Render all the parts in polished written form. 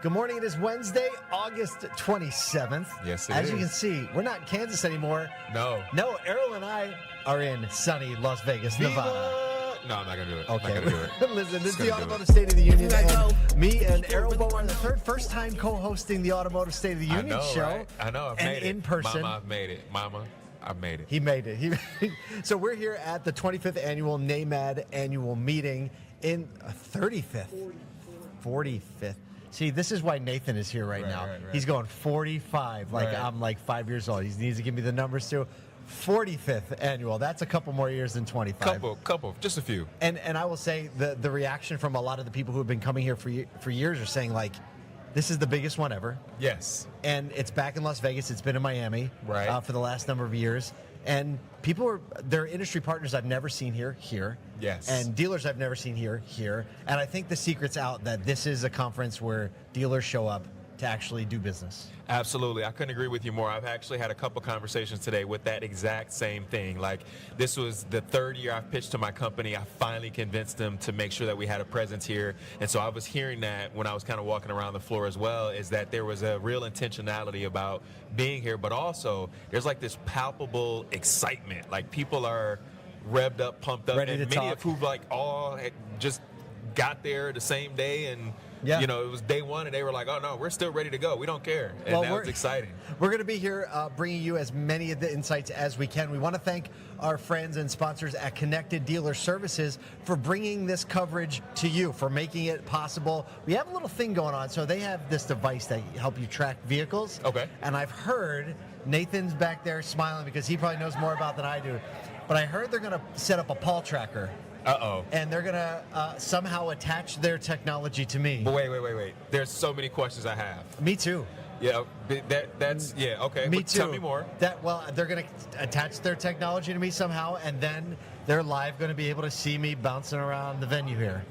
Good morning. It is Wednesday, August 27th. Yes, it As is. you can see, we're not in Kansas anymore. No. No, Erroll and I are in sunny Las Vegas, Nevada. No, I'm not going to do it. Okay. I'm not going to do it. Listen, this is Just the gonna do Automotive it. State of the Union. And me and Erroll Bomar III, first time co-hosting the Automotive State of the Union show. Right? I know. I've and made it. in person. Mama, I've made it. Mama, I've made it. He made it. So we're here at the 25th annual NAMAD annual meeting in 35th. 45th. See, this is why Nathan is here right now. Right. He's going 45, like Right. I'm like 5 years old. He needs to give me the numbers too. 45th annual. That's a couple more years than 25. Couple, just a few. And I will say the reaction from a lot of the people who have been coming here for years are saying, like, this is the biggest one ever. Yes. And it's back in Las Vegas. It's been in Miami Right. for the last number of years. And people they're industry partners I've never seen here. Yes. And dealers I've never seen here. And I think the secret's out that this is a conference where dealers show up to actually do business. Absolutely. I couldn't agree with you more. I've actually had a couple conversations today with that exact same thing. Like, this was the third year I've pitched to my company. I finally convinced them to make sure that we had a presence here. And so I was hearing that when I was kind of walking around the floor as well, is that there was a real intentionality about being here, but also there's like this palpable excitement. Like, people are revved up, pumped up, Ready and to many talk. of who like all had just got there the same day, and Yeah. you know, it was day one, and they were like, "Oh no, we're still ready to go. We don't care." And Well, that was exciting. We're going to be here bringing you as many of the insights as we can. We want to thank our friends and sponsors at Connected Dealer Services for bringing this coverage to you, for making it possible. We have a little thing going on. So they have this device that help you track vehicles. Okay. And I've heard Nathan's back there smiling because he probably knows more about than I do. But I heard they're going to set up a Paul tracker. Uh-oh. And they're going to somehow attach their technology to me. But wait. There's so many questions I have. Me too. Yeah, that's okay. Me But too. Tell me more. They're going to attach their technology to me somehow, and then they're live going to be able to see me bouncing around the venue here.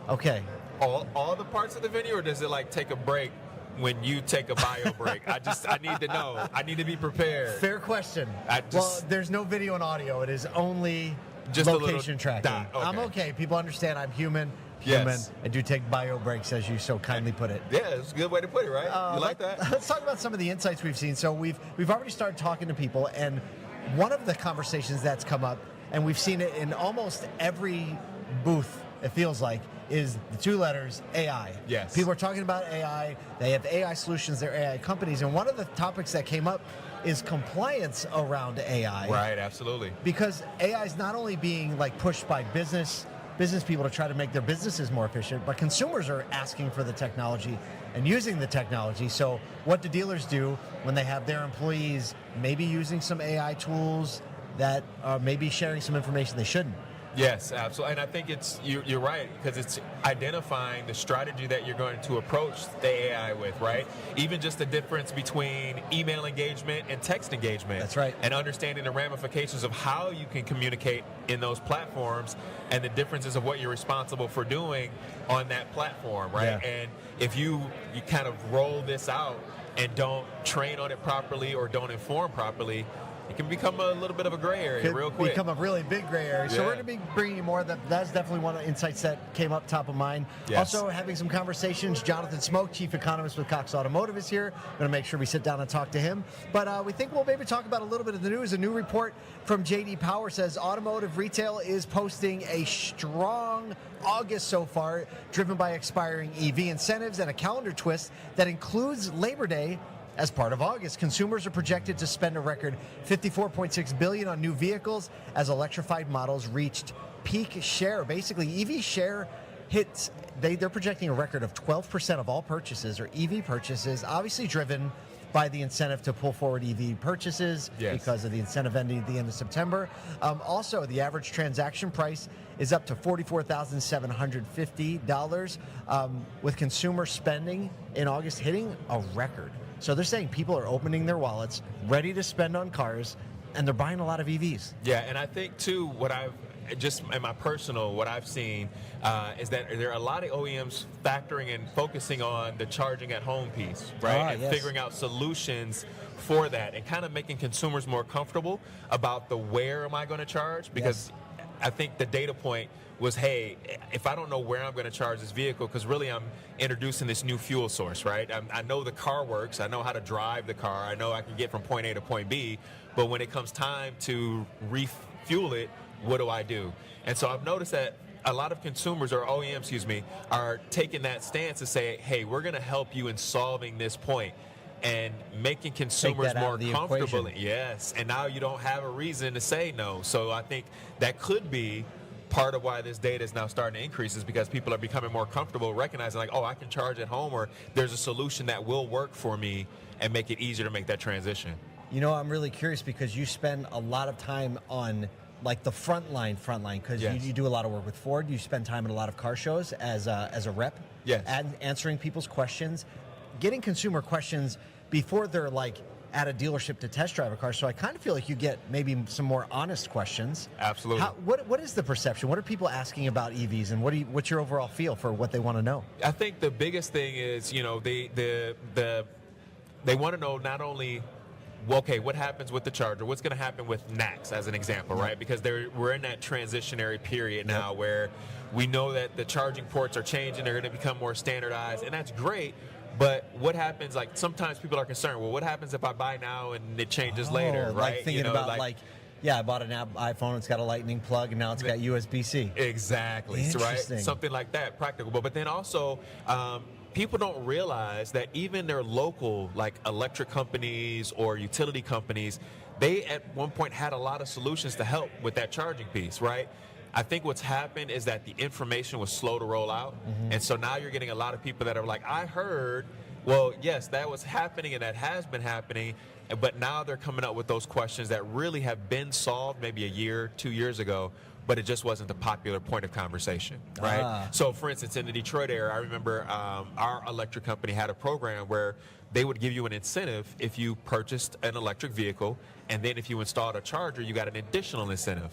Okay. All the parts of the venue, or does it like take a break when you take a bio break? I need to know. I need to be prepared. Fair question. Well, there's no video and audio. It is only Just a location little tracking. dot. Okay. I'm okay. People understand I'm human. Yes. I do take bio breaks, as you so kindly put it. Yeah, it's a good way to put it, right? You like that? Let's talk about some of the insights we've seen. So we've already started talking to people, and one of the conversations that's come up, and we've seen it in almost every booth, it feels like, is the two letters AI. Yes. People are talking about AI. They have AI solutions. They're AI companies. And one of the topics that came up is compliance around AI. Right, absolutely. Because AI is not only being like pushed by business people to try to make their businesses more efficient, but consumers are asking for the technology and using the technology. So what do dealers do when they have their employees maybe using some AI tools that are maybe sharing some information they shouldn't? Yes, absolutely. And I think you're right, because it's identifying the strategy that you're going to approach the AI with, right? Even just the difference between email engagement and text engagement. That's right. And understanding the ramifications of how you can communicate in those platforms and the differences of what you're responsible for doing on that platform, right? Yeah. And if you kind of roll this out and don't train on it properly or don't inform properly, it can become a little bit of a gray area Could real quick. become a really big gray area. So Yeah. we're going to be bringing you more. That's definitely one of the insights that came up top of mind. Yes. Also having some conversations. Jonathan Smoke, Chief Economist with Cox Automotive, is here. Going to make sure we sit down and talk to him. But we think we'll maybe talk about a little bit of the news. A new report from J.D. Power says automotive retail is posting a strong August so far, driven by expiring EV incentives and a calendar twist that includes Labor Day. As part of August, consumers are projected to spend a record $54.6 billion on new vehicles as electrified models reached peak share. Basically, EV share hits, they're projecting a record of 12% of all purchases or EV purchases, obviously driven by the incentive to pull forward EV purchases. Yes. Because of the incentive ending at the end of September. Also, the average transaction price is up to $44,750, with consumer spending in August hitting a record. So they're saying people are opening their wallets, ready to spend on cars, and they're buying a lot of EVs. Yeah, and I think too, what I've just in my personal, what I've seen is that there are a lot of OEMs factoring and focusing on the charging at home piece, right? And yes. figuring out solutions for that and kind of making consumers more comfortable about the where am I going to charge, because I think the data point was, hey, if I don't know where I'm going to charge this vehicle, because really I'm introducing this new fuel source, right? I know the car works. I know how to drive the car. I know I can get from point A to point B. But when it comes time to refuel it, what do I do? And so I've noticed that a lot of consumers, or OEMs, excuse me, are taking that stance to say, hey, we're going to help you in solving this point and making consumers more comfortable. Yes, and now you don't have a reason to say no. So I think that could be part of why this data is now starting to increase, is because people are becoming more comfortable recognizing, like, oh, I can charge at home, or there's a solution that will work for me and make it easier to make that transition. You know, I'm really curious because you spend a lot of time on like the front line, because Yes. you do a lot of work with Ford. You spend time in a lot of car shows as a rep, Yes. and answering people's questions, getting consumer questions before they're like at a dealership to test drive a car. So I kind of feel like you get maybe some more honest questions. Absolutely. What is the perception? What are people asking about EVs, and what's your overall feel for what they want to know? I think the biggest thing is, you know, they want to know not only, well, okay, what happens with the charger? What's going to happen with NACS, as an example, right? Because we're in that transitionary period now where we know that the charging ports are changing. They're going to become more standardized, and that's great. But what happens, like, sometimes people are concerned, well, what happens if I buy now and it changes later, right? Like thinking about yeah, I bought an iPhone, it's got a lightning plug, and now it's got USB-C. Exactly, right? Something like that, practical. But then also, people don't realize that even their local, like, electric companies or utility companies, they at one point had a lot of solutions to help with that charging piece, right? I think what's happened is that the information was slow to roll out. And so now you're getting a lot of people that are like, I heard, well, yes, that was happening and that has been happening, but now they're coming up with those questions that really have been solved maybe a year, 2 years ago, but it just wasn't the popular point of conversation, right? So, for instance, in the Detroit area, I remember our electric company had a program where they would give you an incentive if you purchased an electric vehicle, and then if you installed a charger, you got an additional incentive.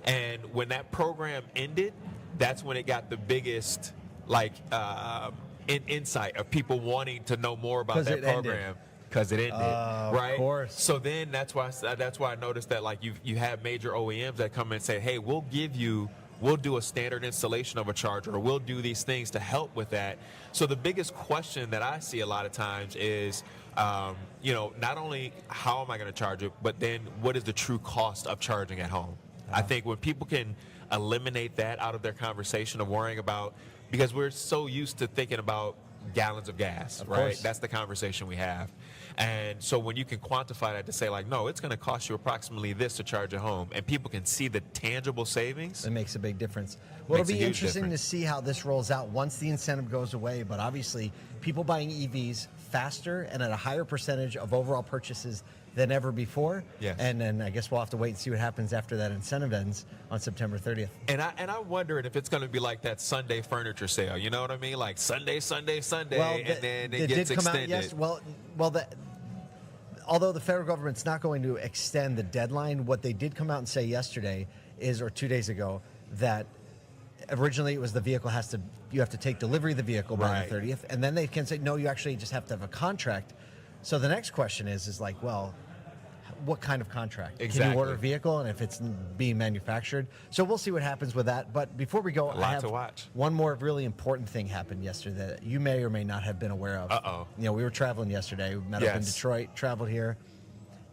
And when that program ended, that's when it got the biggest, like, insight of people wanting to know more about that program. Because it ended, right? Of course. So then that's why I noticed that, like, you have major OEMs that come in and say, hey, we'll do a standard installation of a charger, or we'll do these things to help with that. So the biggest question that I see a lot of times is, you know, not only how am I going to charge it, but then what is the true cost of charging at home? I think when people can eliminate that out of their conversation of worrying about, because we're so used to thinking about gallons of gas, right? That's the conversation we have. And so when you can quantify that to say, like, no, it's going to cost you approximately this to charge at home, and people can see the tangible savings. It makes a big difference. Well, it'll be interesting to see how this rolls out once the incentive goes away, but obviously people buying EVs faster and at a higher percentage of overall purchases than ever before. Yes. And then I guess we'll have to wait and see what happens after that incentive ends on September 30th. And I'm wondering if it's going to be like that Sunday furniture sale. You know what I mean? Like Sunday, Well, and then it gets did come extended. out, yes. Although the federal government's not going to extend the deadline, what they did come out and say yesterday is, or 2 days ago, that originally it was you have to take delivery of the vehicle by the 30th, and then they can say, no, you actually just have to have a contract. So the next question is like, well, what kind of contract? Exactly. Can you order a vehicle, and if it's being manufactured? So we'll see what happens with that. But before we go, I have to watch. One more really important thing happened yesterday that you may or may not have been aware of. You know, we were traveling yesterday. We met up in Detroit, traveled here.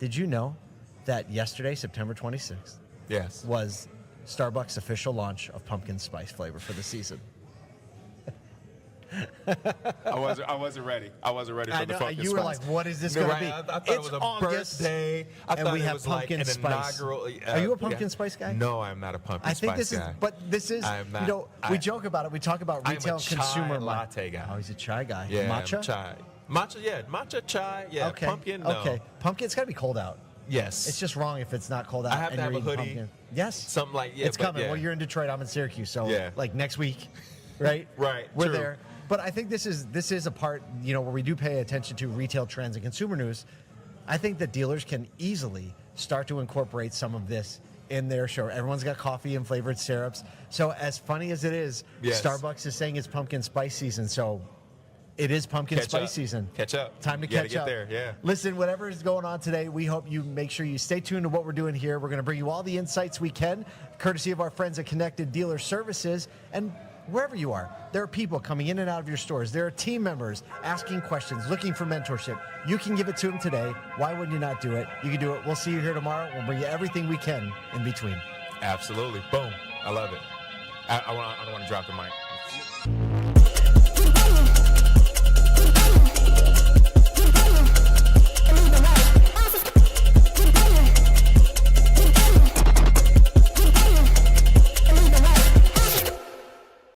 Did you know that yesterday, September 26th, was Starbucks' official launch of pumpkin spice flavor for the season? I wasn't ready. I wasn't ready for the pumpkin spice. You were like, what is this going to be? I thought it was a birthday. And we have pumpkin spice. Inaugural. Are you a pumpkin spice guy? No, I'm not a pumpkin spice guy. I think this is, I'm not, you know, we joke about it. We talk about retail I'm a consumer chai latte guy. Oh, he's a chai guy. Yeah, matcha? I'm chai. Matcha, yeah. Matcha, chai, yeah. Okay. Pumpkin, no. Okay. Pumpkin, it's got to be cold out. Yes. It's just wrong if it's not cold out. I have and to have you're a hoodie. Pumpkin. Yes. Something like, it's coming. Well, you're in Detroit. I'm in Syracuse. So, like, next week, right? Right. We're there. But I think this is a part, you know, where we do pay attention to retail trends and consumer news. I think that dealers can easily start to incorporate some of this in their show. Everyone's got coffee and flavored syrups. So as funny as it is, Starbucks is saying it's pumpkin spice season. So It is pumpkin spice season. Catch up. Time to You gotta catch up. get there, yeah. Listen, whatever is going on today, we hope you make sure you stay tuned to what we're doing here. We're going to bring you all the insights we can, courtesy of our friends at Connected Dealer Services. And wherever you are, there are people coming in and out of your stores. There are team members asking questions, looking for mentorship. You can give it to them today. Why wouldn't you not do it? You can do it. We'll see you here tomorrow. We'll bring you everything we can in between. Absolutely. Boom. I love it. I don't want to drop the mic.